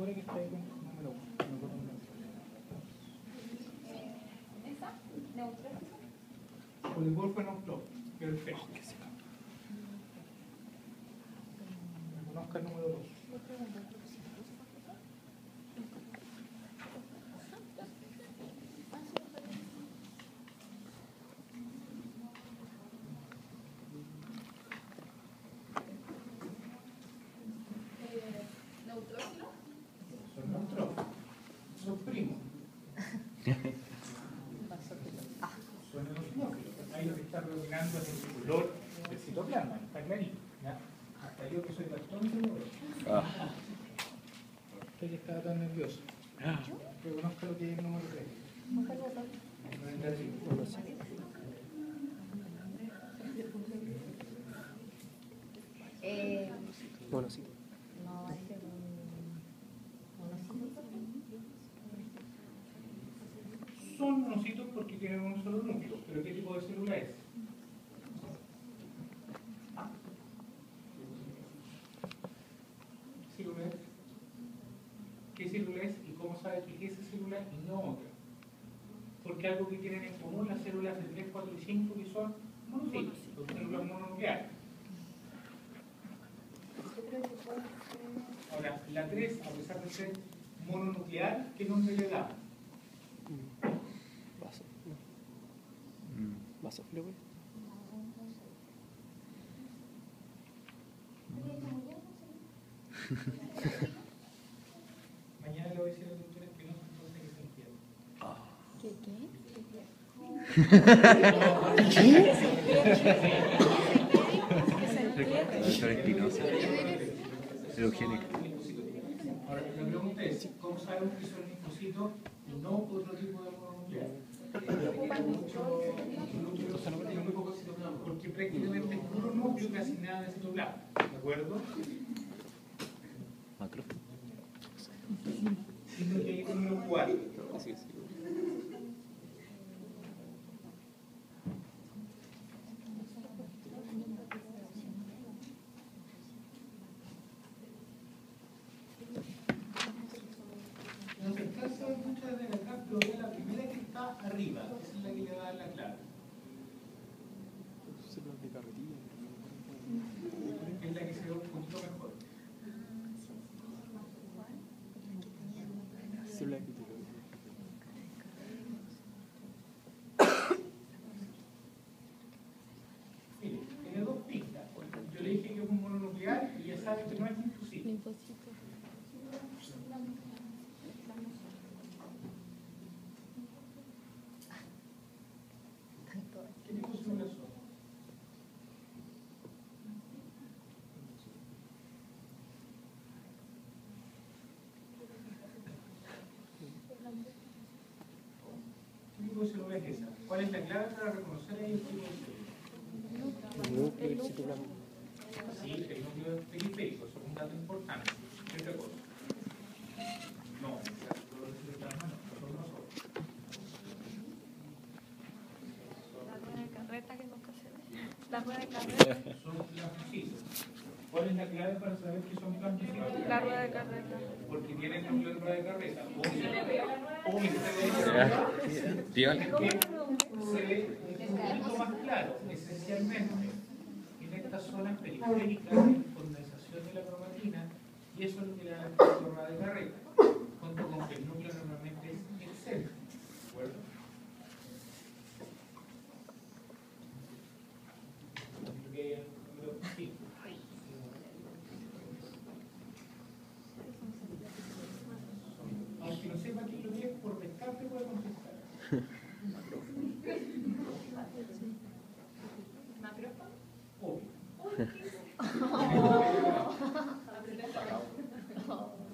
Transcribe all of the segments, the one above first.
Ahora que está ahí con número 1. ¿Esa? ¿Neutral? Polimorfo neutral. Perfecto. Reconozca el número 2. ¿Neutrófilo? Son neutrófilos. Son primos. Son eosinófilos. Ahí lo que está predominando es el color del citoplasma, está clarito. ¿Ya? Hasta yo que soy daltónico lo veo. Usted que estaba tan nervioso. Reconozca lo que es el número 3. No lo sé. Monocito. No, va a ser un monocito. Son monocitos porque tienen un solo núcleo. ¿Pero qué tipo de célula es? ¿Célula es? ¿Qué célula es y cómo sabe que es esa célula y no otra? Porque algo que tienen en común las células de 3, 4 y 5 que son monocitos, son células mononucleares. Ahora, la 3, a pesar de ser mononuclear, ¿qué nombre le da? Vaso. Vaso, ¿lo ves? Mañana le voy a decir a la doctora que no se entiende. Doctor Espinosa. Eugénica. Ahora, la pregunta es, ¿cómo sabemos que son linfocitos y no otro tipo de mononuclear? Porque prácticamente es puro núcleo, casi nada de citoplasma. ¿De acuerdo? Macro. Siendo que hay un número 4. Así es. No se alcanza a ver muchas de acá, pero ve la primera que está arriba. Esa es la que le va a dar la clave. Células de carretilla. Es la que se ve un poquito mejor. Células epiteliales. Mire, tiene dos pistas. Yo le dije que es un mononuclear y ya sabe que no es linfocito. ¿Qué tipo de células son? ¿Qué tipo de célula es esa? ¿Cuál es la clave para reconocer ahí el tipo de célula? El núcleo del citoplasma. Sí, el núcleo periférico, eso es un dato importante. ¿Qué otra cosa? No, el citoplasma no, son nosotros. La rueda de carreta que nunca se ve. La rueda de carreta. Son plasmocitos. ¿Cuál es la clave para saber que son plasmocitos? La rueda de carreta. Porque tienen núcleo de rueda de carreta. O se ve un poquito más claro, esencialmente, en estas zonas periféricas de condensación de la cromatina, y eso es lo que le da la rueda de carreta, junto con que el núcleo normalmente es excéntrico. ¿De acuerdo? Sí. Aunque no sepa qué es lo que es, por descarte puede contestar. ¿Macrófago? Obvio.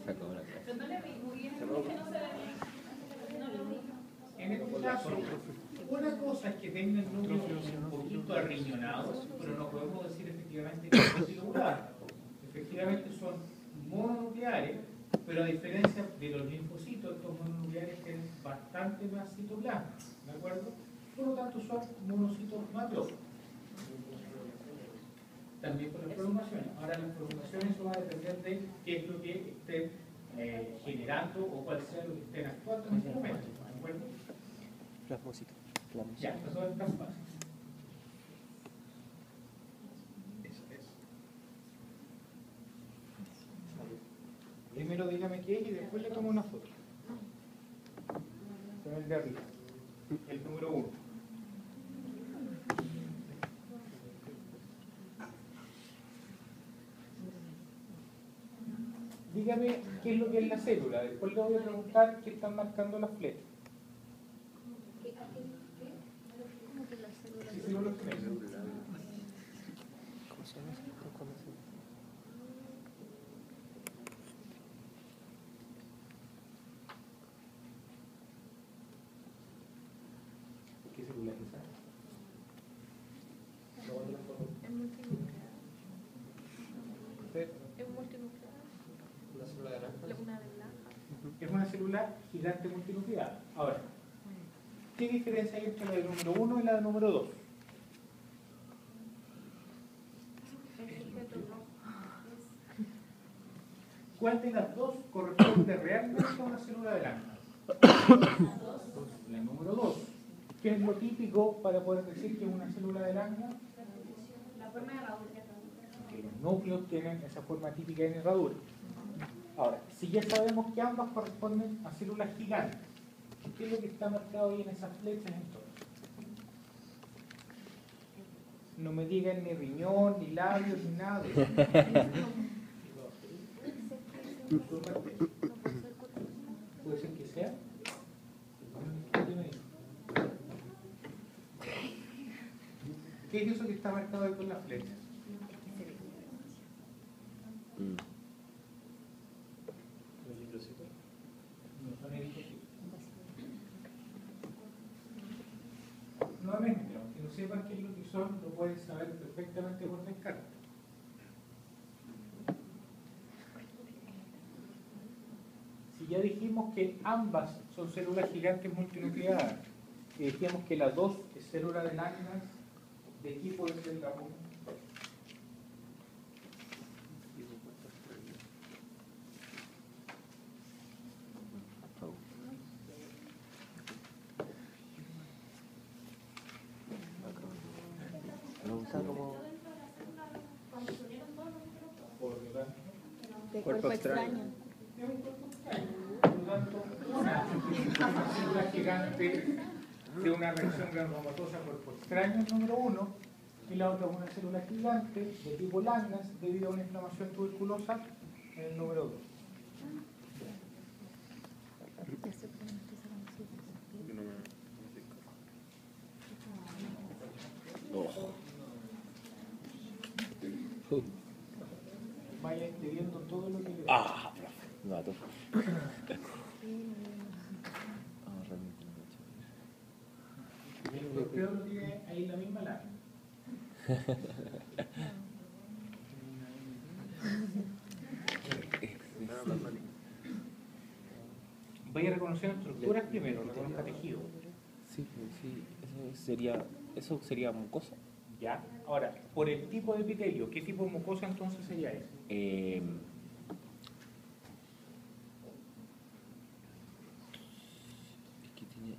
Sacó la clase. Pero no le vi muy bien. No se ve bien. No lo vi. En este caso, una cosa es que tengan núcleos un poquito arriñonados, pero no podemos decir efectivamente que son celulares. Efectivamente son mononucleares, pero a diferencia de los linfocitos, estos mononucleares tienen bastante más citoplasma, ¿de acuerdo? Por lo tanto son monocitos macrófagos. También con las prolongaciones. Ahora las prolongaciones eso va a depender de qué es lo que estén generando o cual sea lo que estén actuando en este momento. ¿De acuerdo? Plasmocito. Ya, estas son estas fases. Primero dígame qué es y después le tomo una foto. Con el de arriba. El número 1. Dígame qué es lo que es la célula. Después le voy a preguntar qué están marcando las flechas. ¿Cómo que la célula? Sí, célula genética. ¿Cómo se llama eso? ¿Cómo se llama? ¿Qué célula es esa? Es multinuclear. ¿Usted? Es multinuclear. ¿Una célula de naranja? Una de blanca. Es una célula gigante multinucleada. Ahora, ¿qué diferencia hay entre la del número 1 y la del número 2? El sujeto rojo. ¿Cuál de las dos corresponde realmente a una célula de Langhans? La número 2. ¿Qué es lo típico para poder decir que es una célula de Langhans? La forma de herradura. Que los núcleos tienen esa forma típica de herradura. Ahora, si ya sabemos que ambas corresponden a células gigantes, ¿qué es lo que está marcado ahí en esas flechas entonces? No me digan ni riñón, ni labios, ni nada de eso. ¿Puede ser que sea? ¿Qué es eso que está marcado ahí con las flechas? No son eritrocitos. Nuevamente, aunque no sepan qué es lo que son, lo pueden saber perfectamente por descarte. Si ya dijimos que ambas son células gigantes multinucleadas, y dijimos que la 2 es célula de Langhans, ¿de qué puede ser la 1? Está como Por lo tanto, De cuerpo extraño. es un cuerpo extraño. Por lo tanto, una célula gigante de una reacción granulomatosa cuerpo extraño es número 1, y la otra es una célula gigante de tipo Langhans debido a una inflamación tuberculosa en el número 2. Vaya escribiendo todo lo que le Ah, gato. El golpeo lo tiene ahí la misma lámina. Vaya reconociendo estructuras primero, reconozca tejido. Sí, eso sería mucosa. ¿Ya? Ahora, por el tipo de epitelio, ¿qué tipo de mucosa entonces sería eso? ¿Qué tiene?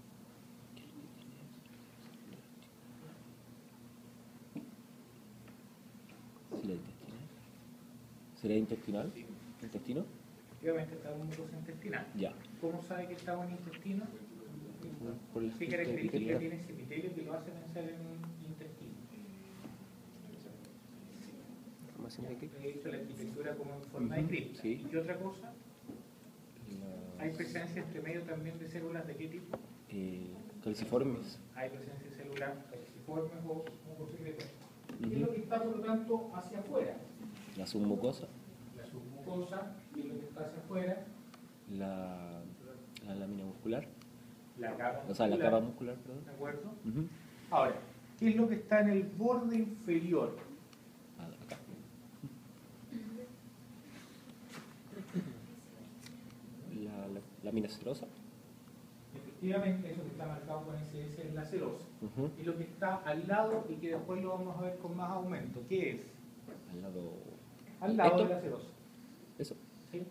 ¿Será intestinal? ¿Intestino? Efectivamente está en mucosa intestinal. Ya. ¿Cómo sabe que está en intestino? Por el ¿Qué gesto característica epitelial. tiene ese epitelio que lo hace pensar en un intestino? formación de qué? He dicho la arquitectura como en forma de cripta. Sí. ¿Y qué otra cosa? ¿Hay presencia entre medio también de células de qué tipo? Calciformes. Hay presencia de células calciformes o mucosecretores. ¿Qué es lo que está, por lo tanto, hacia afuera? La submucosa. La submucosa, ¿qué es lo que está hacia afuera? La lámina muscular. La capa O sea, la capa muscular, perdón. ¿De acuerdo? Ujú. Ahora, ¿qué es lo que está en el borde inferior? Acá. La lámina serosa. Efectivamente, eso que está marcado con SS es la serosa. Ujú. Y lo que está al lado, y que después lo vamos a ver con más aumento, ¿qué es? Al lado. Al lado ¿Esto? de la serosa. Eso. ¿Sí?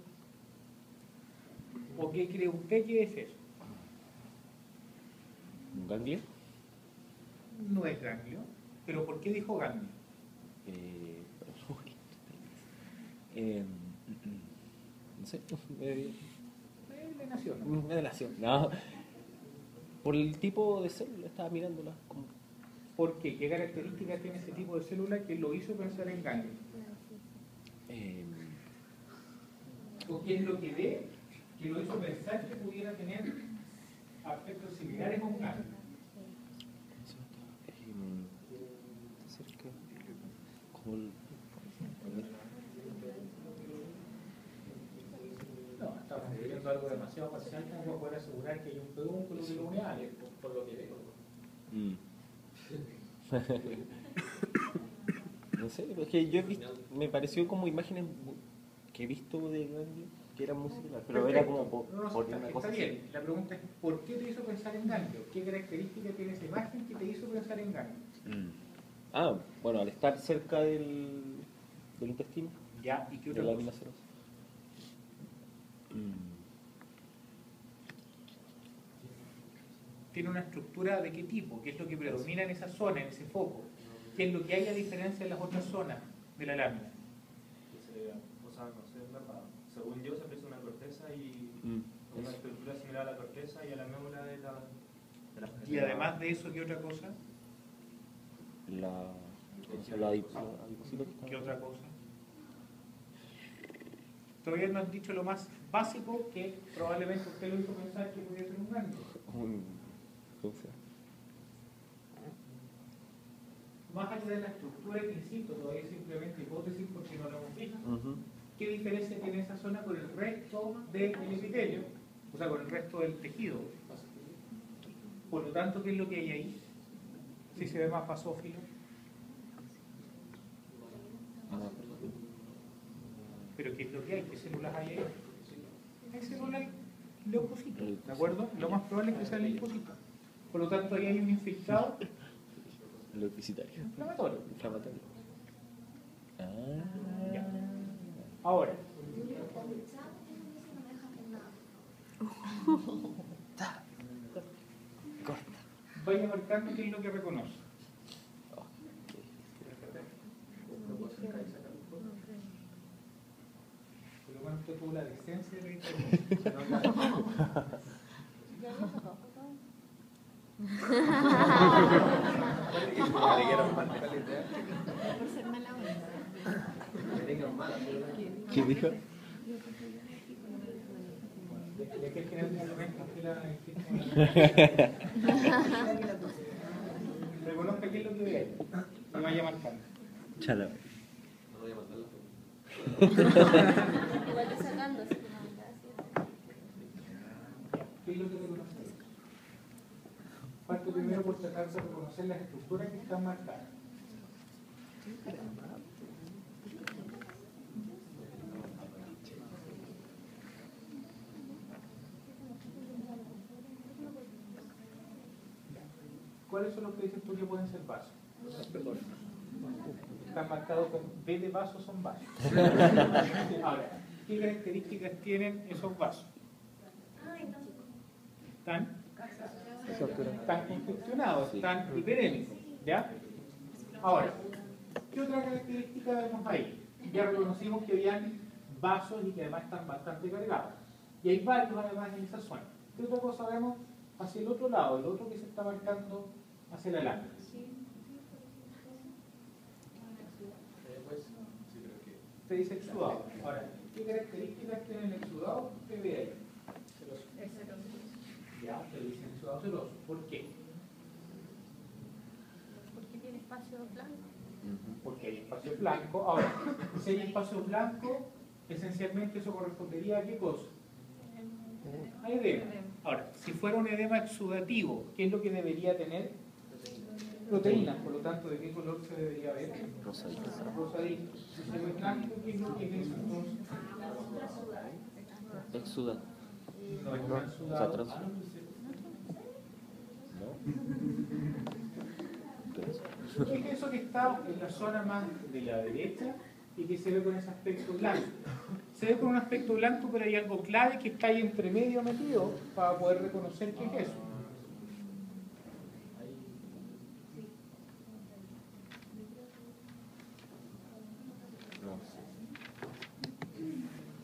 ¿O qué cree usted que es eso? ¿Un ganglio? No es ganglio. ¿Pero por qué dijo ganglio? No sé. Le nació, ¿no? Me delación. No. Por el tipo de célula, estaba mirándola. ¿Por qué? ¿Qué características tiene ese tipo de célula que lo hizo pensar en ganglio? ¿O qué es lo que ve que lo hizo pensar que pudiera tener aspectos similares a un ganglio? Como el, No, estamos viendo algo demasiado parcial como para poder asegurar que hay un pedúnculo de luminales, por lo que veo. No sé, es que yo he visto, me pareció como imágenes que he visto de ganglio que eran muy similares, pero era como por una cosa está bien. así. La pregunta es, ¿por qué te hizo pensar en ganglio? ¿Qué característica tiene esa imagen que te hizo pensar en ganglio? Bueno, al estar cerca del intestino, Ya, ¿y qué de otra la cosa? lámina serosa. Tiene una estructura de qué tipo, qué es lo que predomina en esa zona, en ese foco, qué es lo que hay a diferencia de las otras zonas de la lámina. O sea, no sé, en verdad. Según yo, se aprecia una corteza y una Eso. estructura similar a la corteza y a la médula de la Y además de eso, ¿qué otra cosa? La adipocito que está. ¿Qué otra cosa? Todavía no han dicho lo más básico que probablemente usted lo hizo pensar que podía ser un ganglio. ¿Cómo se llama? Más allá de la estructura que insisto, todavía es simplemente hipótesis porque no lo hemos visto. ¿Qué diferencia tiene esa zona con el resto del epitelio? O sea, con el resto del tejido. Por lo tanto, ¿qué es lo que hay ahí? Si se ve más basófilo. Pero ¿qué es lo que hay? ¿Qué células hay ahí? Hay células leucocitos, ¿de acuerdo? Lo más probable es que sea leucocito. Por lo tanto, ahí hay un infiltrado Leucocitario. inflamatorio. Inflamatorio. Ya. Ahora, vaya marcando qué es lo que reconoce. Por lo menos usted tuvo la decencia de ¿Qué dijo? ¿De qué generalmente reconozca qué es lo que ve ahí y vaya marcando. Chala. Igual te sacando, así como gracias. ¿Qué es lo que reconoce? Parto primero por tratar de reconocer las estructuras que están marcadas. ¿Cuáles son los que dices tú que pueden ser vasos? Están marcados con B de vasos, son vasos. Ahora, ¿qué características tienen esos vasos? Están congestionados, están hiperémicos, ¿ya? Ahora, ¿qué otra característica vemos ahí? Ya reconocimos que habían vasos y que además están bastante cargados. Y hay varios además en esa zona. ¿Qué otra cosa vemos hacia el otro lado, el otro que se está marcando hacia la lámina? Te dice exudado. Ahora, ¿qué características tiene el exudado? ¿Qué ve ahí? Ya, te dice exudado seroso. ¿Por qué? Porque tiene espacio blanco. Porque hay espacio blanco. Ahora, si hay espacio blanco, esencialmente eso correspondería a ¿qué cosa? A edema. Ahora, si fuera un edema exudativo, ¿qué es lo que debería tener? Proteínas, por lo tanto, ¿de qué color se debería ver? Rosadito. Rosadito. Si se ve blanco, ¿qué es lo que es eso entonces? Exudado. No es O sea, transudado. transudado. ¿No? ¿Qué es? Es eso que está en la zona más de la derecha y que se ve con ese aspecto blanco. Se ve con un aspecto blanco, pero hay algo clave que está ahí entre medio metido para poder reconocer qué es eso.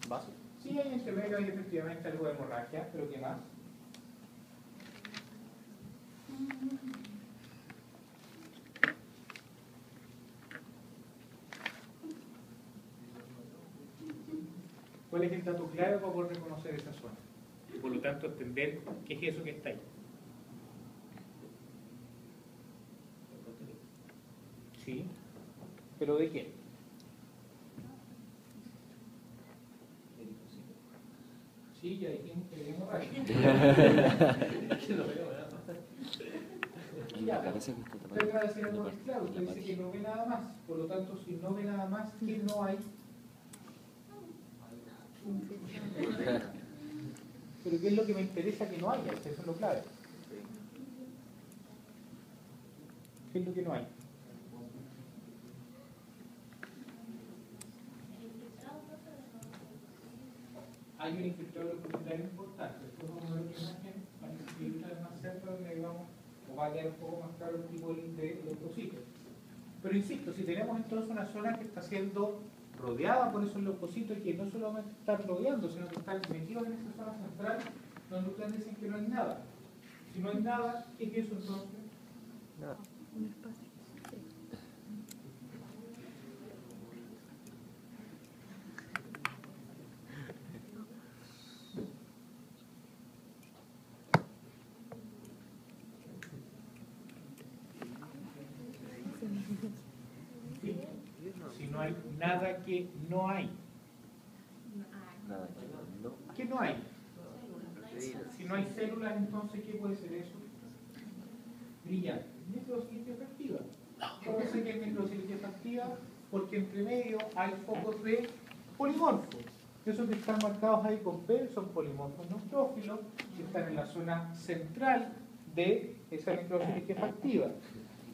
¿Vaso? Sí, hay entre medio hay efectivamente algo de hemorragia, pero ¿qué más? ¿Cuál es el dato clave para poder reconocer esa zona? Y por lo tanto entender qué es eso que está ahí. Sí, pero ¿de qué? Sí, ya dijimos que le Ya, usted acaba de decir algo claro, usted dice que no ve nada más, por lo tanto, si no ve nada más, ¿qué no hay? Pero ¿qué es lo que me interesa que no haya? Eso es lo clave. ¿Qué es lo que no hay? Hay un infiltrado leucocitario importante. Esto es una imagen para que más cerca donde digamos, o va a quedar un poco más claro el tipo de leucocitos. Pero insisto, si tenemos entonces una zona que está siendo rodeada por esos leucocitos y que no solamente están rodeando, sino que están metidos en esa zona central, donde ustedes dicen que no hay nada. Si no hay nada, ¿qué es eso entonces? Nada. Un espacio. Sí. Si no hay nada que no hay. Nada. No. ¿Qué no hay? Si no hay células, entonces, ¿qué puede ser eso? Brillante. Microcilicia activa. ¿Cómo sé que es microcilicia activa? Porque entre medio hay focos de polimorfos. Esos que están marcados ahí con P son polimorfos neutrófilos que están en la zona central de esa microcilicia activa.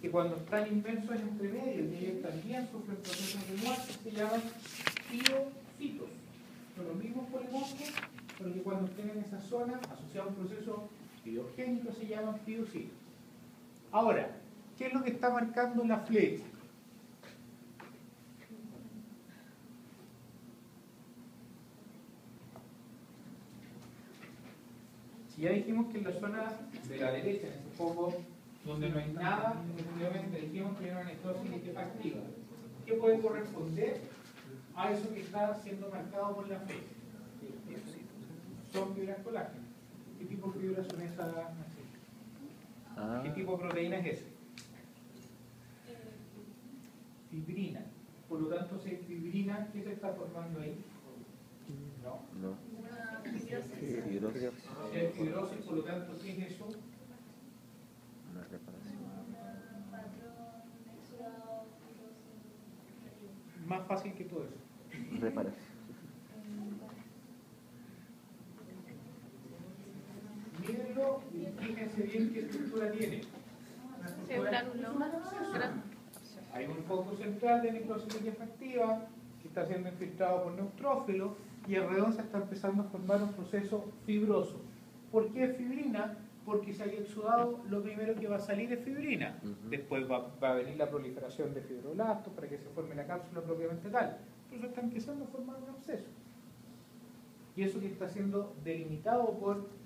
Que cuando están inmersos entre medio y ellos también sufren procesos de muerte, se llaman piocitos. Son los mismos polimorfos, pero que cuando estén en esa zona, asociados a un proceso biogénico, se llaman piocitos. Ahora, ¿qué es lo que está marcando la flecha? Si ya dijimos que en la zona de la derecha, en ese foco donde no hay nada, efectivamente dijimos que era una necrosis liquefactiva. ¿Qué puede corresponder a eso que está siendo marcado por la flecha? Son fibras colágenas. ¿Qué tipo de fibras son esas? ¿Qué tipo de proteína es ese? Fibrina. Por lo tanto, si hay fibrina, ¿qué se está formando ahí? No. No. Fibrosis. Si hay fibrosis, por lo tanto, ¿qué es eso? Una reparación. Más fácil que todo eso. Reparación. Mírenlo y fíjense bien qué estructura tiene. Hay un foco central de microcilicia activa que está siendo infiltrado por neutrófilos y alrededor se está empezando a formar un proceso fibroso. ¿Por qué fibrina? Porque si hay exudado, lo primero que va a salir es fibrina. Después va a venir la proliferación de fibroblastos para que se forme la cápsula propiamente tal. Pero se está empezando a formar un absceso. Y eso que está siendo delimitado por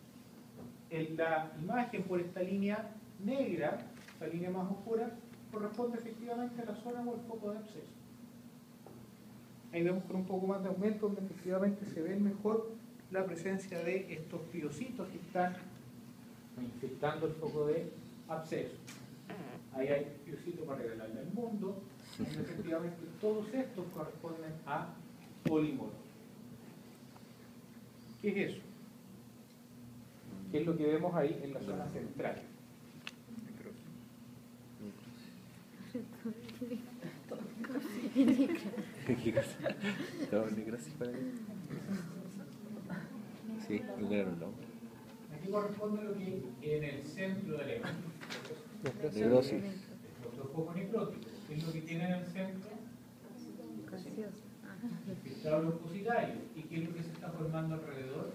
la imagen, por esta línea negra, la línea más oscura, corresponde efectivamente a la zona o el foco de absceso. Ahí vemos con un poco más de aumento donde efectivamente se ve mejor la presencia de estos piocitos que están infectando el foco de absceso. Ahí hay piocitos para regalarle al mundo, donde efectivamente todos estos corresponden a polimorfos. ¿Qué es eso? ¿Qué es lo que vemos ahí en la zona central? ¿Qué cosa? ¿Todo necrosis para qué? Sí, lograron, ¿no? Aquí corresponde lo que hay en el centro de la imagen. Necrosis. Nuestro foco necrótico. ¿Qué es lo que tiene en el centro? Infiltrado leucocitario. ¿Y qué es lo que se está formando alrededor?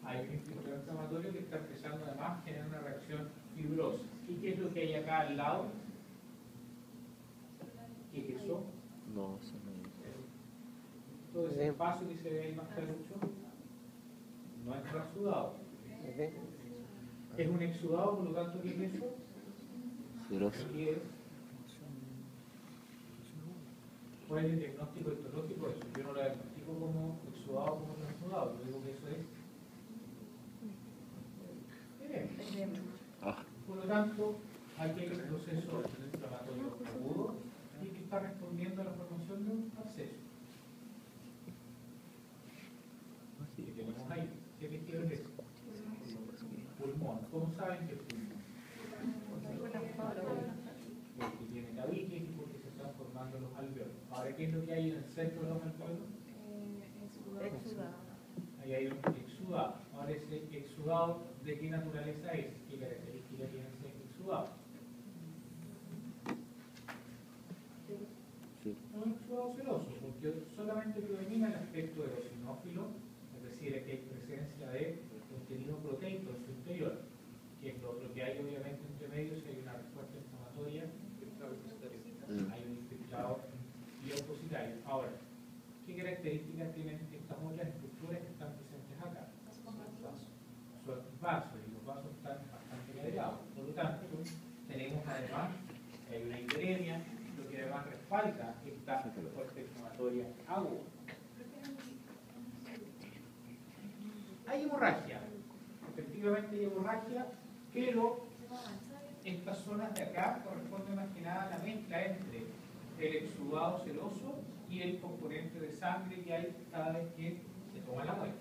Hay un infiltrado inflamatorio que está empezando además a generar una reacción fibrosa. ¿Y qué es lo que hay acá al lado? ¿Qué es eso? No, eso no. Todo ese espacio que se ve ahí más clarucho no es transudado. Es un exudado, por lo tanto, ¿qué es eso? Seroso. ¿Qué es? ¿Cuál es el diagnóstico histológico de eso? Yo no lo diagnostico como exudado o como transudado, yo digo que eso es edema. Por lo tanto, aquí hay un proceso inflamatorio agudo y que está respondiendo a la formación de un absceso. ¿Qué tenemos ahí? ¿Qué tejido es eso? Pulmón. ¿Cómo saben que es pulmón? Porque tiene tabiques y porque se están formando los alveolos. Ahora, ¿qué es lo que hay en el centro de los alveolos? Exudado. Ahí hay un exudado. Ahora, ese exudado, ¿de qué naturaleza es? ¿Qué característica tiene ese exudado? Un exudado seroso, porque solamente predomina el aspecto eosinófilo, es decir, que hay presencia de contenido proteico en su interior, que es lo otro que hay obviamente entre medios, si hay una respuesta inflamatoria, hay un infiltrado leucocitario. Ahora, ¿qué características tienen estas otras estructuras que están presentes acá? Son vasos, y los vasos están bastante delgados. Por lo tanto, tenemos además, hay una hiperemia, lo que además respalda esta respuesta inflamatoria aguda. Hay hemorragia, efectivamente hay hemorragia, pero estas zonas de acá corresponden más que nada a la mezcla entre el exudado seroso y el componente de sangre que hay cada vez que se toma la muestra.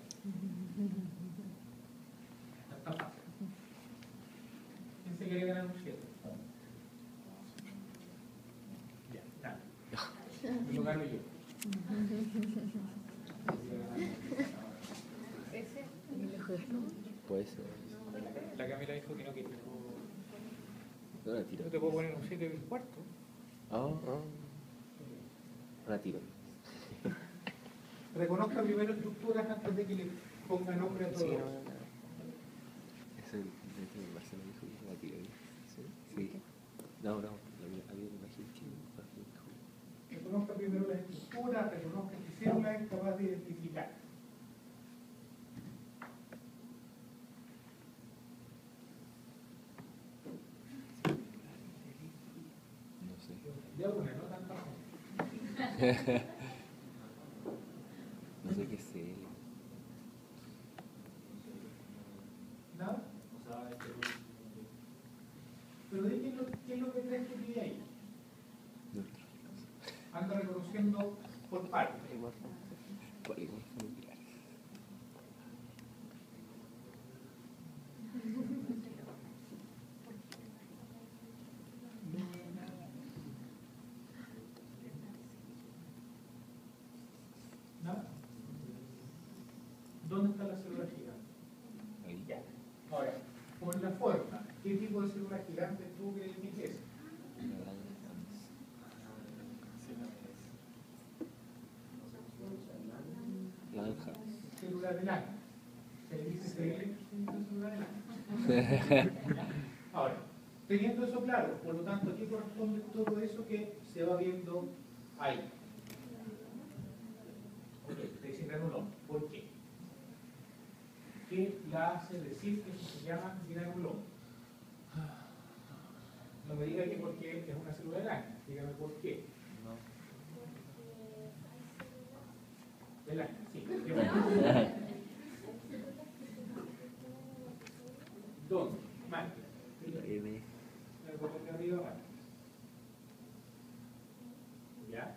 Está fácil. ¿Quién se quiere ganar un 7? Ya, nada. Me lo gano yo. Puede ser. La Camila dijo que no quería. No la tiro. No te puedo poner un 7 del cuarto. La tiro. Reconozca primero estructuras antes de que le ponga nombre a todo. Sí, no. Eso de Marcelo dijo que la tiro. Sí. No, había una imagen que Reconozca primero las estructuras, reconozca qué célula es capaz de identificar. no sé. Ya una, no tanto. No sé qué sé. ¿Nada? Pero de qué es lo que crees que tiene ahí. Anda reconociendo por partes. Polígonos familiares. ¿Nada? ¿Dónde está la célula gigante? Ahí. Ya. Ahora, por la forma, ¿qué tipo de célula gigante tú crees que es? Lanja. Célula de lana. Se le dice célula de lana. Ahora, teniendo eso claro, por lo tanto, ¿a qué corresponde todo eso que se va viendo ahí? Ok, te dicen granuloma. ¿Por qué? ¿Qué la hace decir que eso se llama granuloma? No me diga que porque es una célula de lana, dígame por qué. De lana, sí. ¿Dónde? Mal. M. El botón de arriba, mal. ¿Ya?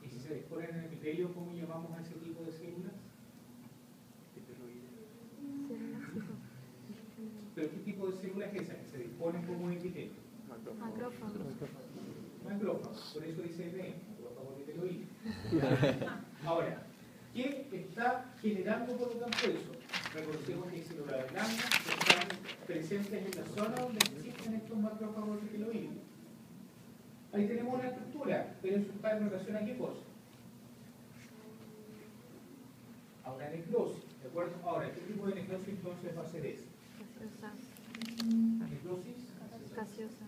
Y si se disponen en el epitelio, ¿cómo llamamos a ese tipo de células? ¿Pero qué tipo de célula es esa que se disponen como un epitelio? Macrófagos. Macrófagos, por eso dice M, macrófago epitelioide. Ahora, ¿qué está generando por lo tanto eso? Reconocemos que hay células blancas que están presentes en la zona donde existen estos macrófagos epitelioides. Ahí tenemos una estructura, pero eso está en relación a qué cosa. A una necrosis, ¿de acuerdo? Ahora, ¿qué tipo de necrosis entonces va a ser esa? Gaseosa. Necrosis Gaseosa.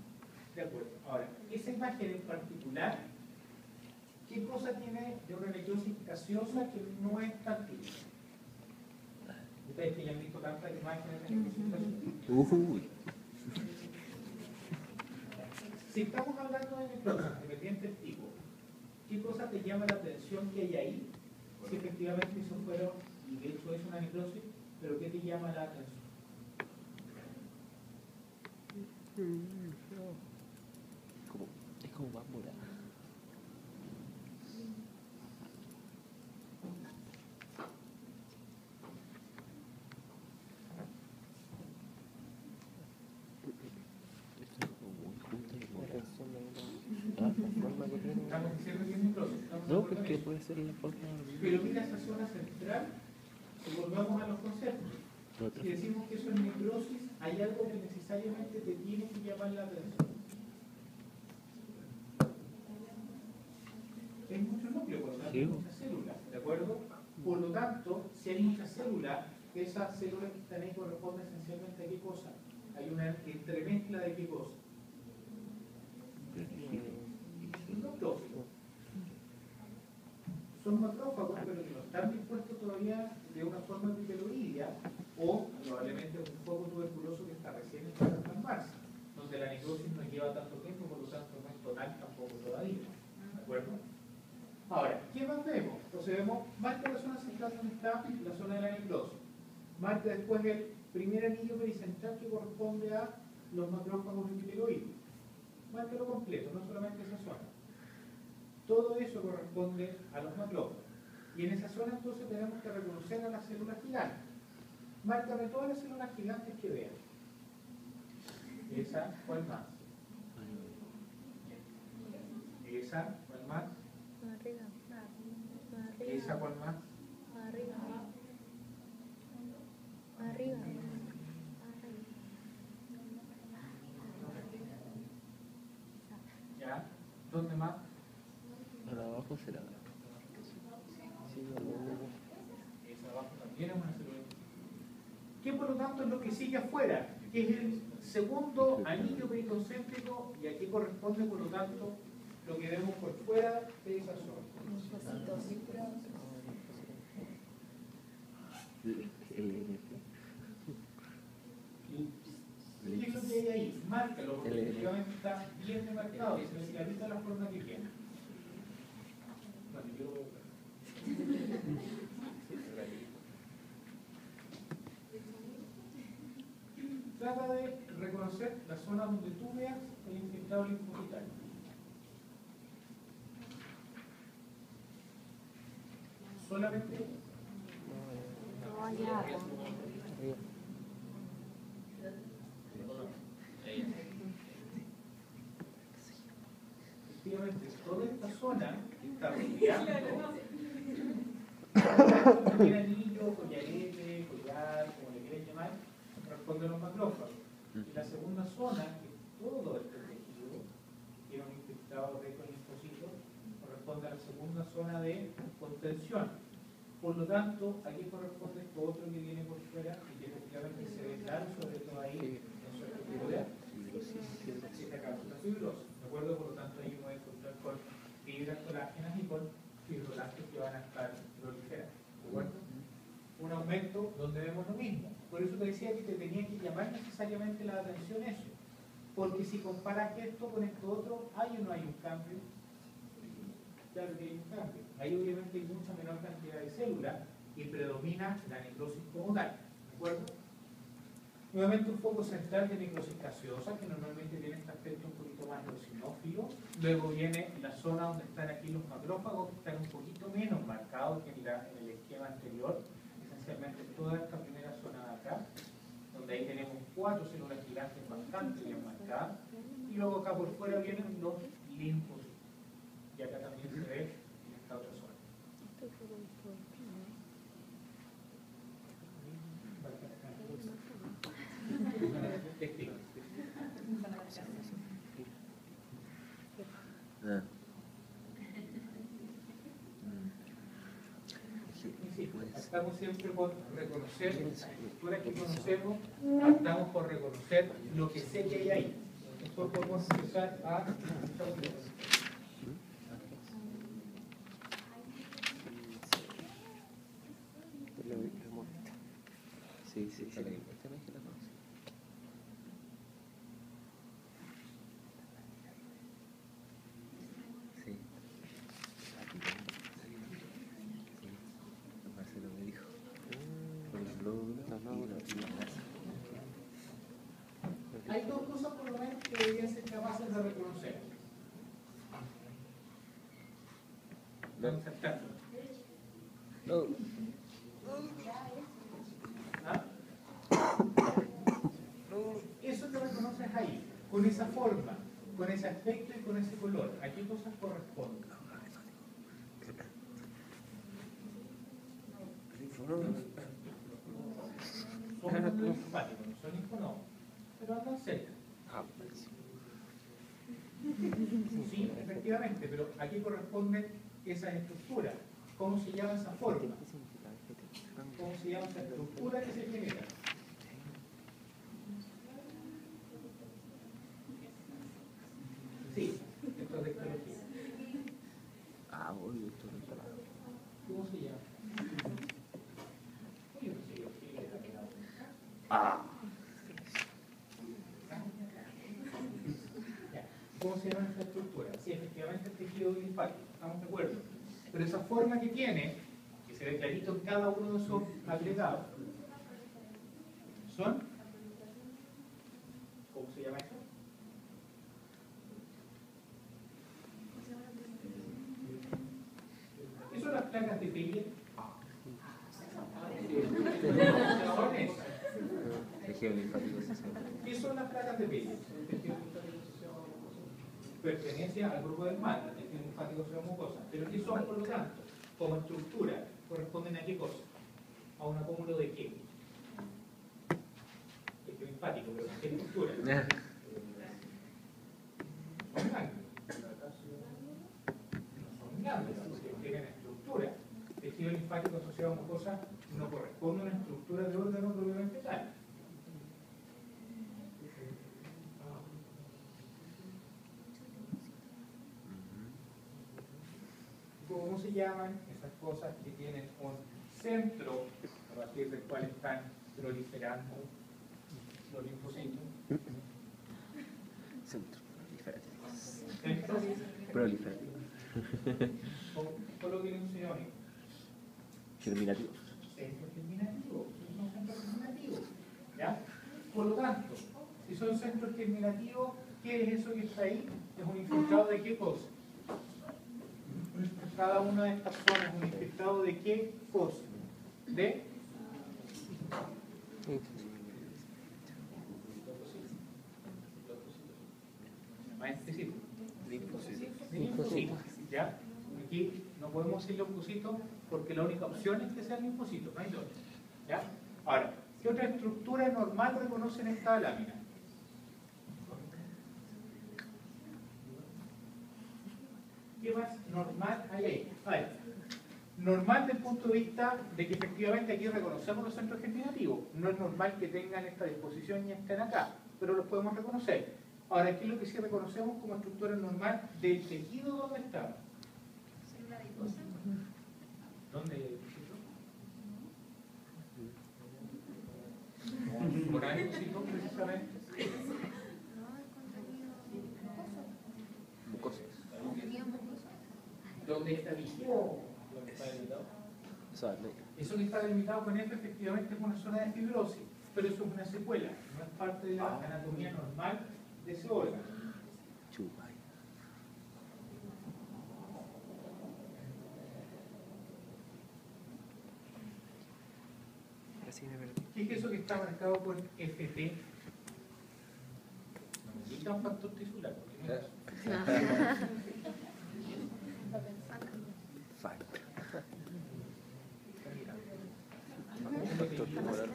de acuerdo. Ahora, esa imagen en particular, ¿qué cosa tiene de una necrosis gaseosa que no es tan típica? Ustedes que ya han visto tantas imágenes de necrosis gaseosa. Uy. Si estamos hablando de necrosis de diferentes tipos, ¿qué cosa te llama la atención que hay ahí? Si efectivamente eso fueron, y de hecho es una necrosis, pero ¿qué te llama la atención? Es como más morada. Esto es como muy justa y morada. Estamos diciendo que es necrosis. ¿Estamos de No, acuerdo en porque eso? puede ser la forma. Pero mira esa zona central y volvamos a los conceptos. Si decimos que eso es necrosis, hay algo que necesariamente te tiene que llamar la atención. Hay mucho núcleo, por lo tanto, hay muchas células, ¿de acuerdo? Por lo tanto, si hay muchas células, esas células que están ahí corresponden esencialmente a qué cosa. Hay una entremezcla de qué cosa. Macrófagos. Son macrófagos, pero que no están dispuestos todavía de una forma bipeloidea, o probablemente un foco tuberculoso que está recién empezando a transformarse, donde la necrosis no lleva tanto tiempo, por lo tanto no es total tampoco todavía. ¿De acuerdo? Ahora, ¿qué más vemos? Entonces vemos, marca la zona central donde está la zona de la necrosis. Marca después el primer anillo pericentral que corresponde a los macrófagos bipeloides. Márcalo completo, no solamente esa zona. Todo eso corresponde a los macrófagos. Y en esa zona entonces tenemos que reconocer a las células gigantes. Márcame todas las células gigantes que vean. Esa, ¿cuál más? Esa, ¿cuál más? Arriba. Esa, ¿cuál más? Arriba. Arriba. ¿Ya? ¿Dónde más? Para abajo será. Sí, Esa abajo también es una célula. ¿Qué por lo tanto es lo que sigue afuera? Que es el segundo anillo periconcéntrico y aquí corresponde por lo tanto lo que vemos por fuera de esa zona. ¿Qué es lo que hay ahí? Márcalo, porque efectivamente está bien demarcado y se le clarita la forma que tiene. Bueno, trata de reconocer la zona donde tú veas el infiltrado linfocitario. Solamente No, allá. efectivamente toda esta zona está rodeando cualquier anillo, collarete, collar, como le quieras llamar, corresponde a los macrófagos. Y la segunda zona, que todo este tejido tiene un infiltrado rico en linfocitos, corresponde a la segunda zona de contención. Por lo tanto, aquí corresponde esto otro que viene por fuera y que efectivamente se ve claro, sobre todo ahí en su estructura, esta cápsula fibrosa. ¿De acuerdo? Por lo tanto, ahí voy a encontrar con fibras colágenas y con fibroblastos que van a estar proliferando. ¿De acuerdo? Un aumento donde vemos lo mismo. Por eso te decía que te tenía que llamar necesariamente la atención eso. Porque si comparas esto con esto otro, ¿hay o no hay un cambio? Claro que hay un cambio. Ahí obviamente hay mucha menor cantidad de células y predomina la necrosis como tal. ¿De acuerdo? Nuevamente un foco central de necrosis gaseosa, que normalmente tiene este aspecto un poquito más eosinófilo. Luego viene la zona donde están aquí los macrófagos, que están un poquito menos marcados que en el esquema anterior. Esencialmente toda esta primera zona de acá, donde ahí tenemos 4 células gigantes bastante bien marcadas. Y luego acá por fuera vienen los linfocitos. Y acá también se ve en esta otra zona. Estamos siempre por reconocer la estructura que conocemos, estamos por reconocer lo que sé que hay ahí. Después podemos empezar a... Sí, sí, sí. Sí. Marcelo me dijo. Con los lóbulos y la grasa. Hay dos cosas por lo menos que deberían ser capaces de reconocer. Vamos a estar. No. ¿Ah? Eso que reconoces ahí, con esa forma, con ese aspecto y con ese color, ¿a qué cosas corresponden? Son núcleos linfáticos, no son linfonodos, pero andan cerca. Sí, efectivamente, pero ¿a qué corresponden esas estructuras? ¿Cómo se llama esa forma? ¿Cómo se llama esa estructura que se genera? Sí, esto es de histología. Obvio, esto no está mal. ¿Cómo se llama? Yo no sé, yo sí, Ya. ¿Cómo se llama esta estructura? Sí, efectivamente el tejido linfático, estamos de acuerdo. Pero esa forma que tiene, que se ve clarito en cada uno de esos agregados, son, ¿cómo se llama esto? ¿Qué son las placas de Peyet? Tejido linfático social. ¿Qué son las placas de Peyet? Pertenece al grupo del mal, el tejido linfático social mucosa. ¿Pero qué son, por lo tanto? Como estructura, ¿corresponden a qué cosa? ¿A un acúmulo de qué? Tejido linfático, pero ¿qué estructura? Son ganglios. No son ganglios, porque tienen estructura. Tejido linfático asociado a mucosa no corresponde a una estructura de órgano propiamente tal. ¿Cómo se llaman esas cosas que tienen un centro a partir del cual están proliferando los linfocitos? Centro proliferativo. ¿Centro? Proliferativo. Colóquenle un sinónimo. Germinativo. Centro germinativo. Son centros germinativos. ¿Ya? Por lo tanto, si son centros germinativos, ¿qué es eso que está ahí? ¿Es un infiltrado de qué cosa? Cada una de estas zonas, ¿un infiltrado de qué cosa? De más específico. Linfocitos. ¿Ya? Aquí no podemos decir leucocitos porque la única opción es que sean linfocitos, no hay dos. ¿Ya? Ahora, ¿qué otra estructura normal reconocen esta lámina? ¿Qué más normal hay ahí? A ver, normal desde el punto de vista de que efectivamente aquí reconocemos los centros germinativos. No es normal que tengan esta disposición y estén acá, pero los podemos reconocer. Ahora, aquí lo que sí reconocemos como estructura normal del tejido donde está. ¿Célula adiposa? ¿Dónde? Por ahí, sí, precisamente. No, el contenido Mucosos. mucoso. ¿Dónde está vigilado? Eso que está delimitado con F efectivamente es una zona de fibrosis, pero eso es una secuela, no es parte de la anatomía normal de ese órgano. Chupa. ¿Qué es eso que está marcado con FT? No me indica un factor tisular, porque no es eso. Factor tumoral.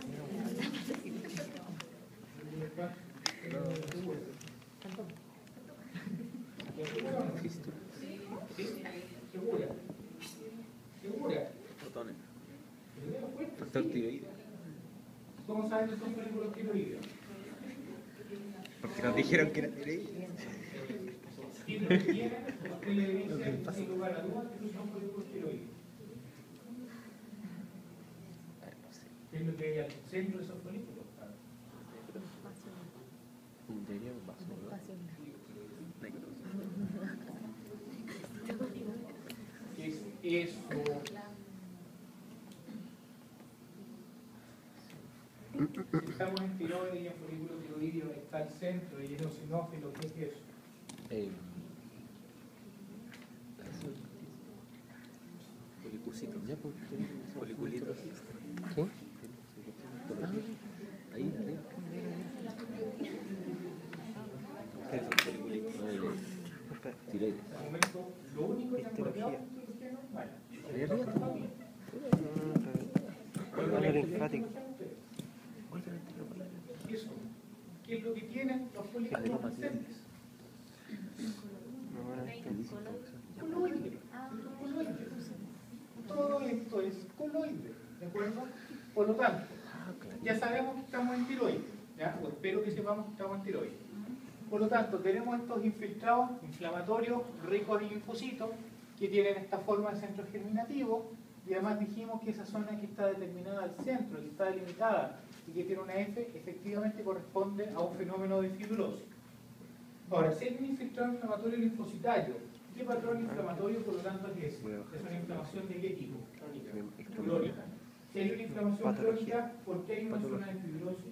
Fístula. ¿Sí? ¿Segura? ¿Segura? Botones. Factor tiroides. ¿Cómo saben que son folículos tiroideos? Porque nos dijeron que era tiroides. ¿Qué es lo que tienen? Usted le dice, sin lugar a dudas, que son folículos tiroides. ¿Qué es lo que hay al centro de esos folículos? Debería un vaso, ¿no? ¿Qué es eso? Si estamos en tiroides y en folículo tiroideo está el centro y eosinófilo, ¿qué es eso? Policucito, ya pues, policulito. ¿Qué? Ahí, arriba. Eso, policulito. Tiroides. Al momento, lo único que han bloqueado es la cirugía normal. Ahí arriba. Órgano linfático. Eso. ¿Qué es lo que tienen los folículos presentes? Coloide. Coloide. Todo esto es coloide, ¿de acuerdo? Por lo tanto, ya sabemos que estamos en tiroides, ¿ya? O espero que sepamos que estamos en tiroides. Por lo tanto, tenemos estos infiltrados inflamatorios ricos en linfocitos que tienen esta forma de centro germinativo y además dijimos que esa zona que está determinada al centro, que está delimitada y que tiene una F, efectivamente corresponde a un fenómeno de fibrosis. Ahora, si hay un infiltrado inflamatorio linfocitario, ¿qué patrón inflamatorio por lo tanto es? Es una inflamación de qué tipo? Crónica. Si hay una inflamación crónica, ¿por qué hay una zona de fibrosis?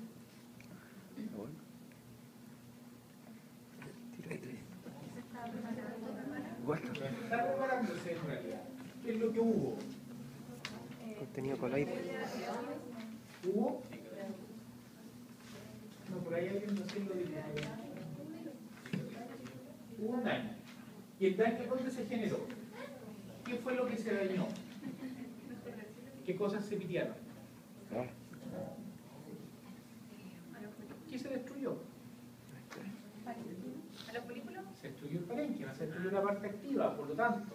Está preparándose en realidad. ¿Qué es lo que hubo? Contenido coloide. ¿Hubo? No, por ahí alguien no sé lo dijo. Hubo un daño. ¿Y el daño dónde se generó? ¿Qué fue lo que se dañó? ¿Qué cosas se pitearon? ¿Qué se destruyó? Se destruyó el parénquima, se destruyó la parte activa, por lo tanto,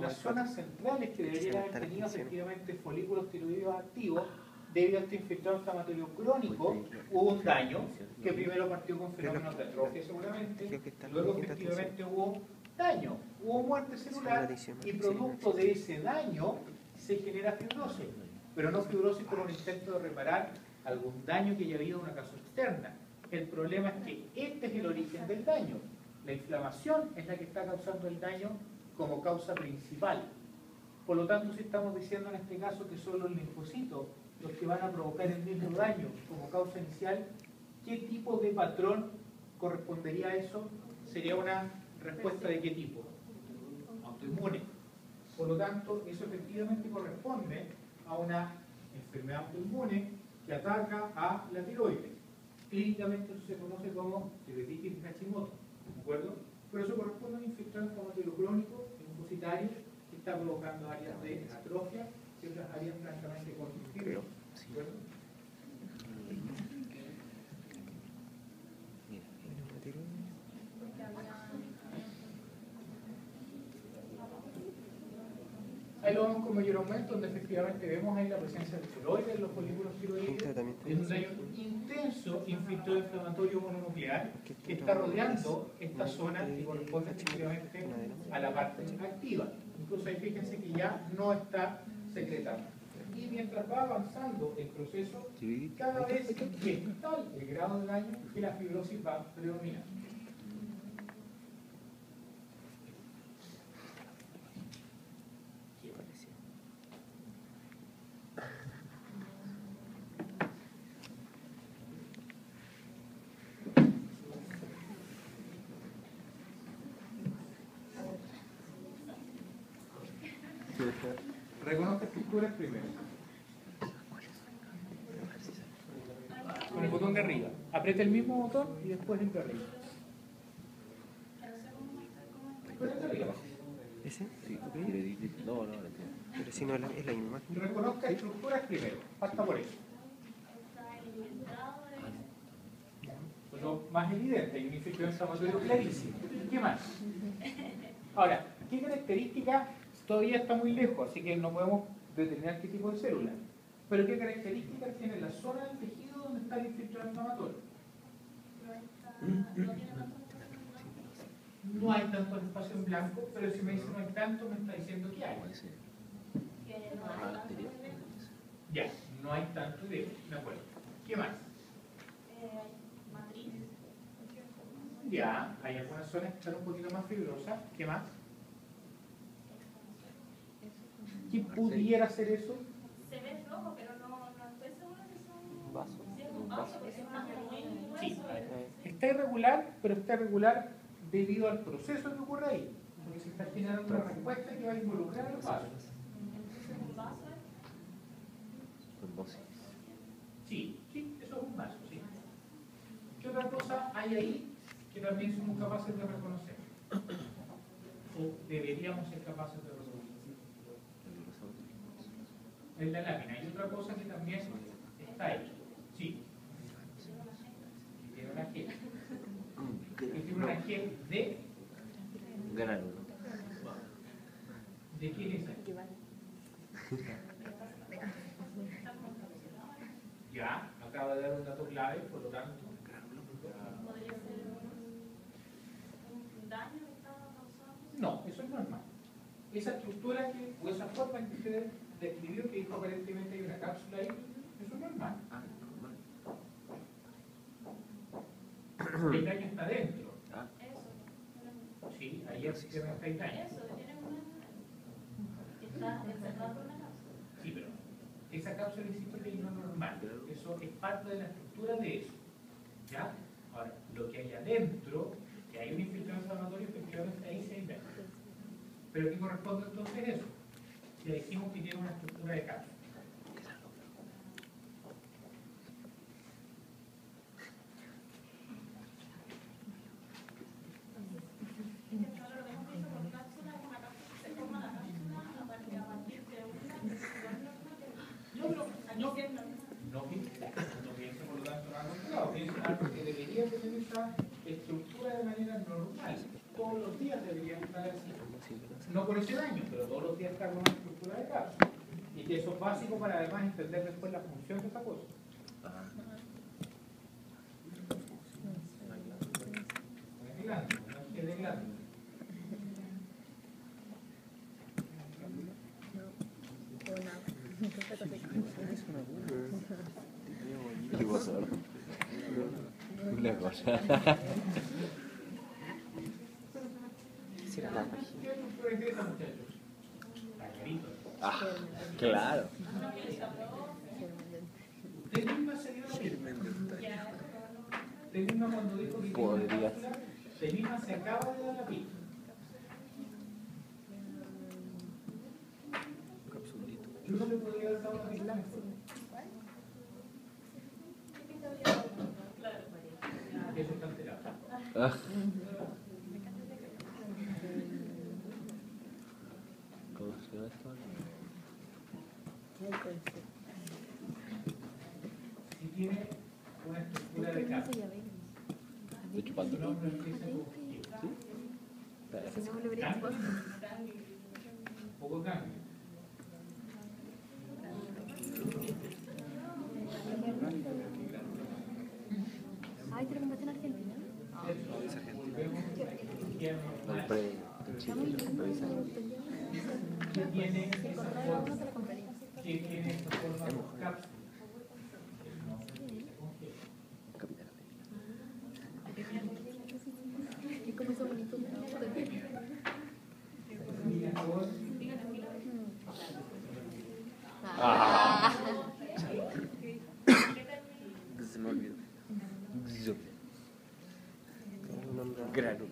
las zonas centrales que deberían haber tenido efectivamente folículos tiroideos activos, debido a este infiltrado inflamatorio crónico, hubo un daño que primero partió con fenómenos de atrofia seguramente, luego efectivamente hubo daño, hubo muerte celular y producto de ese daño se genera fibrosis, pero no fibrosis por un intento de reparar algún daño que haya habido en una causa externa. El problema es que este es el origen del daño. La inflamación es la que está causando el daño como causa principal. Por lo tanto, si estamos diciendo en este caso que son los linfocitos los que van a provocar el mismo daño como causa inicial, ¿qué tipo de patrón correspondería a eso? Sería una respuesta de qué tipo? Autoinmune. Por lo tanto, eso efectivamente corresponde a una enfermedad autoinmune que ataca a la tiroides. Clínicamente eso se conoce como tiroiditis de Hashimoto, ¿de acuerdo? Pero eso corresponde a un infiltrado inflamatorio crónico, linfocitario, que está provocando áreas de atrofia y otras áreas francamente conflictivas, ¿de acuerdo? Ahí lo vemos con mayor aumento, donde efectivamente vemos ahí la presencia de tiroides en los folículos tiroideos. Es un daño intenso infiltrado inflamatorio mononuclear que está rodeando esta zona que corresponde efectivamente a la parte activa. Incluso ahí fíjense que ya no está secretando. Y mientras va avanzando el proceso, cada vez es tal el grado de daño que la fibrosis va predominando. Reconozca estructuras primero. Con el botón de arriba. Aprieta el mismo botón y después el de arriba. ¿Ese? Sí, no, Pero si no es la misma. Reconozca estructuras primero. Basta por eso. Pues lo más evidente, hay un infiltrado inflamatorio clarísimo. ¿Qué más? Ahora, ¿qué características? Todavía está muy lejos, así que no podemos determinar qué tipo de célula. Pero ¿qué características tiene la zona del tejido donde está el infiltrado inflamatorio? No hay tanto espacio en blanco, pero si me dice no hay tanto, me está diciendo que hay. Ya, no hay tanto de acuerdo. ¿Qué más? Ya, hay algunas zonas que están un poquito más fibrosas. ¿Qué más? ¿Qué pudiera ser eso? Se ve rojo, pero no estoy segura que son Vaso. si es un vaso, porque es más muy Sí, grueso. está irregular, pero está irregular debido al proceso que ocurre ahí. Porque se está generando una respuesta que va a involucrar a los vasos. Es un vaso. Trombosis. Sí, sí, eso es un vaso, sí. ¿Qué otra cosa hay ahí que también somos capaces de reconocer? O deberíamos ser capaces de reconocer. En la lámina. Hay otra cosa que también está ahí. Sí. Tiene una gel. Tiene una gel de... Gránulo. ¿De quién es esa? Ya, acaba de dar un dato clave, por lo tanto. Podría ser un daño que está causando. No, eso es normal. Esa estructura o esa forma en que usted describió, que dijo aparentemente hay una cápsula ahí, eso es normal. El daño está dentro. Eso. Sí, ahí efectivamente hay daño. Eso, tiene una. Está encerrado en una cápsula. Sí, pero esa cápsula, insisto, que es no normal. Eso es parte de la estructura de eso. ¿Ya? Ahora, lo que hay adentro, que hay un infiltrado inflamatorio, efectivamente ahí se hay daño. ¿Pero qué corresponde entonces eso? Ya dijimos que tiene una estructura de cápsula. No piense por lo tanto en algo claro, piense en algo que debería tener esa estructura de manera normal. Todos los días debería estar así. No por ese daño, pero todos los días está con una estructura de cápsula. Y que eso es básico para además entender después la función de esa cosa. ¿Qué pasó? Una cosa. ¿Qué estructura interesa, muchachos? Está clarito. Ah, claro. Usted misma se dio la pista. Usted misma cuando dijo que tiene una Podría. cápsula, usted misma se acaba de dar la pista. Yo no le podría haber dado la pista mejor. Eso está alterado. Ah. ¿Cómo se llama esto? Si tiene una estructura de cápsula, Estoy chupando. su nombre empieza con G. Espera. Ganglio. Poco ganglio. Ay, ¿te lo compraste en Argentina? No compré en Chile, lo compré en Chile. ¿Qué tiene esa forma? ¿Qué tiene esa forma de cápsula? Capitán América. Y como esos bonitos. Mira, vos, Ah. Se me olvidó. Grano.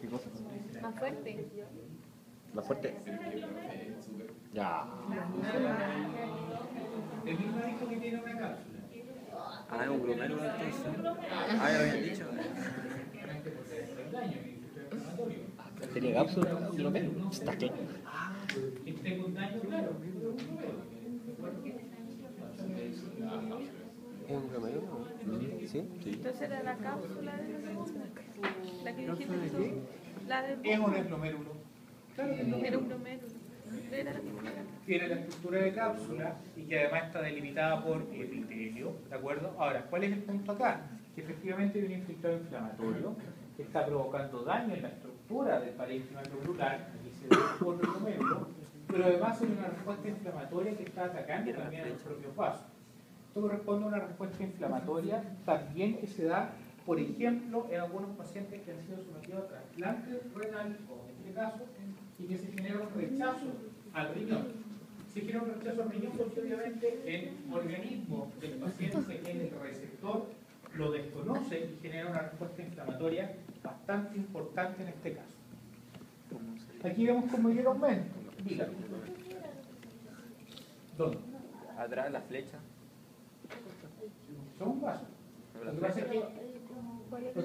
¿Qué cosa? Más fuerte. ¿Más fuerte? Ya. el mismo dijo que tiene una cápsula. Ah, es un grumero entonces. Ah, ya habían dicho. Realmente porque es el daño, que es inflamatorio. ¿Tenía cápsula? ¿Lo menos? Está claro. Que tenga un daño, claro. ¿Sí? Sí. Entonces era la cápsula de la segunda. La que dijiste tú. La de ¿Es o no es glomérulo? Claro que es glomérulo. era un glomérulo. Era la primera. Tiene la estructura de cápsula y que además está delimitada por epitelio, ¿de acuerdo? Ahora, ¿cuál es el punto acá? Que efectivamente hay un infiltrado inflamatorio que está provocando daño en la estructura del parénquima glomerular, aquí se ve por el glomérulo, pero además hay una respuesta inflamatoria que está atacando también a los propios vasos. Esto corresponde a una respuesta inflamatoria también que se da, por ejemplo, en algunos pacientes que han sido sometidos a trasplante renal, o en este caso, y que se genera un rechazo al riñón. Se genera un rechazo al riñón porque obviamente el organismo del paciente, que es el receptor, lo desconoce y genera una respuesta inflamatoria bastante importante en este caso. Aquí vemos con mayor aumento. Dígame. ¿Dónde? Atrás la flecha. Son vasos. Lo que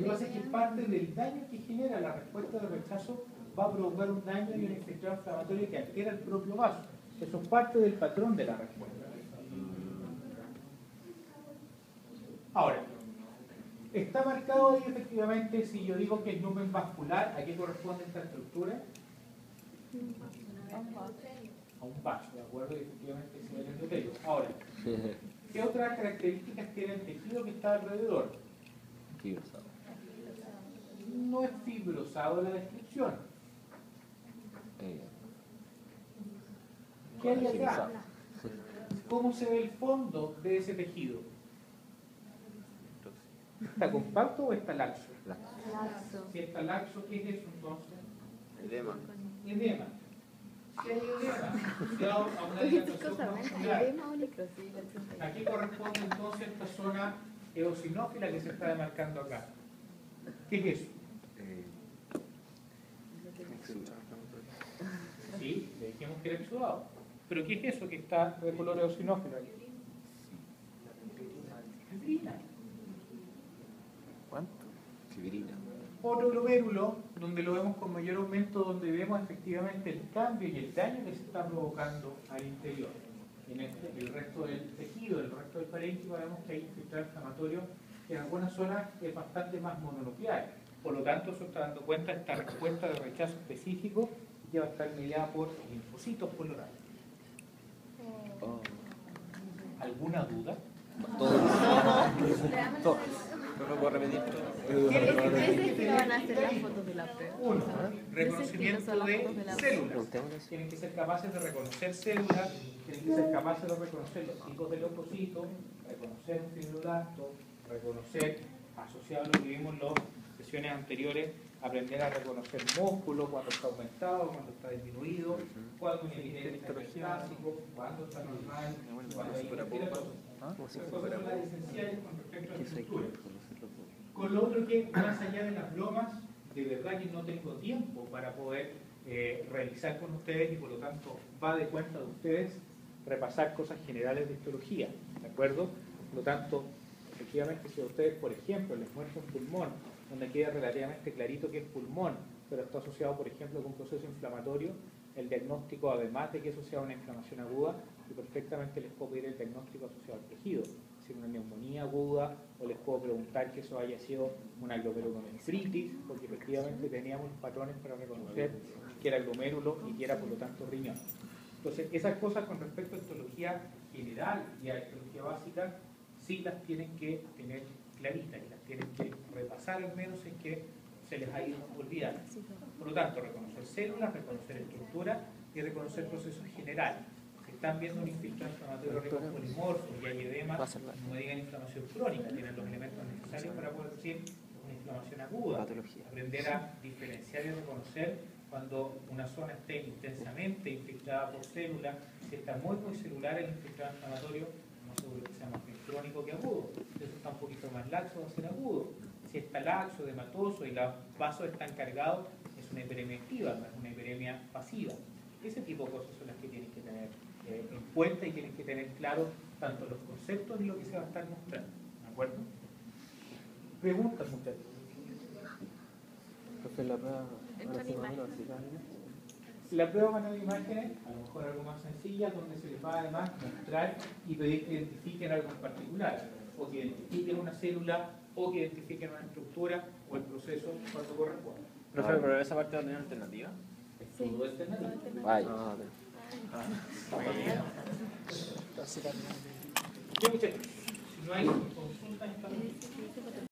pasa es que parte del daño que genera la respuesta de rechazo va a provocar un daño y un infiltrado inflamatorio que altera el propio vaso. Eso es parte del patrón de la respuesta. Ahora, está marcado ahí efectivamente, si yo digo que el numen vascular, ¿a qué corresponde esta estructura? A un vaso, ¿de acuerdo? Y efectivamente se ve el endotelio. Ahora, ¿qué otras características tiene el tejido que está alrededor? Fibrosado. No es fibrosado la descripción. ¿Qué hay acá? ¿Cómo se ve el fondo de ese tejido? ¿Está compacto o está laxo? Laxo. Si está laxo, ¿qué es eso entonces? Edema. Edema. Si hay edema, asociado a una dilatación vascular. ¿A qué corresponde entonces esta zona eosinófila que se está demarcando acá? ¿Qué es eso? Sí, le dijimos que era exudado. ¿Pero qué es eso que está de color eosinófilo ahí? Fibrina. ¿Cuánto? Fibrina. Otro glomérulo, donde lo vemos con mayor aumento, donde vemos efectivamente el cambio y el daño que se está provocando al interior. En el resto del tejido, el resto del parénquima, vemos que hay infiltrado inflamatorio que en algunas zonas es bastante más mononuclear. Por lo tanto, eso está dando cuenta, esta respuesta de rechazo específico ya va a estar mediada por linfocitos polorales. ¿Alguna duda? Todo. No puedo repetir. que van a hacer las fotos de la prueba. Uno, reconocimiento de células. Tienen que ser capaces de reconocer células, tienen que ser capaces de reconocer los tipos de leucocitos, reconocer un fibroblasto, reconocer, asociado a lo que vimos en las sesiones anteriores, aprender a reconocer músculo, cuando está aumentado, cuando está disminuido, cuando un epitelio está metastásico, cuando está normal, cuando hay cualquier cosa. Esas cosas son las esenciales con respecto a la estructura. Con lo otro que, más allá de las bromas, de verdad que no tengo tiempo para poder realizar con ustedes y por lo tanto va de cuenta de ustedes repasar cosas generales de histología, ¿de acuerdo? Por lo tanto, efectivamente, si a ustedes, por ejemplo, les muestra un pulmón, donde queda relativamente clarito que es pulmón, pero está asociado, por ejemplo, con un proceso inflamatorio, el diagnóstico, además de que es asociado a una inflamación aguda, y perfectamente les puedo pedir el diagnóstico asociado al tejido, si una neumonía aguda, o les puedo preguntar que eso haya sido una glomerulonefritis, porque efectivamente teníamos los patrones para reconocer que era glomérulo y que era, por lo tanto, riñón. Entonces, esas cosas con respecto a histología general y a histología básica, sí las tienen que tener claritas y las tienen que repasar al menos en que se les ha ido olvidando. Por lo tanto, reconocer células, reconocer estructura y reconocer procesos generales. Si están viendo un infiltrado inflamatorio rico polimorfo y hay edema, no digan inflamación crónica, tienen los elementos necesarios para poder decir una inflamación aguda. Aprender a diferenciar y reconocer cuando una zona esté intensamente infiltrada por células, si está muy celular el infiltrado inflamatorio, no seguro que sea más bien crónico que agudo. Si eso está un poquito más laxo, va a ser agudo. Si está laxo, dematoso y los vasos están cargados, es una hiperemia activa, no es una hiperemia pasiva. Ese tipo de cosas son las que tienen que tener en cuenta y tienen que tener claro tanto los conceptos y lo que se va a estar mostrando. ¿De acuerdo? Preguntas, muchachos. Profe, la prueba La prueba van a ver imágenes, a lo mejor algo más sencilla, donde se les va además mostrar y pedir que identifiquen algo en particular. o que identifiquen una célula, o que identifiquen una estructura o el proceso cuando corresponde. Profe, pero esa parte va a tener alternativa. Es todo alternativo. Vaya. Ya, muchachos, si no hay consultas, estamos...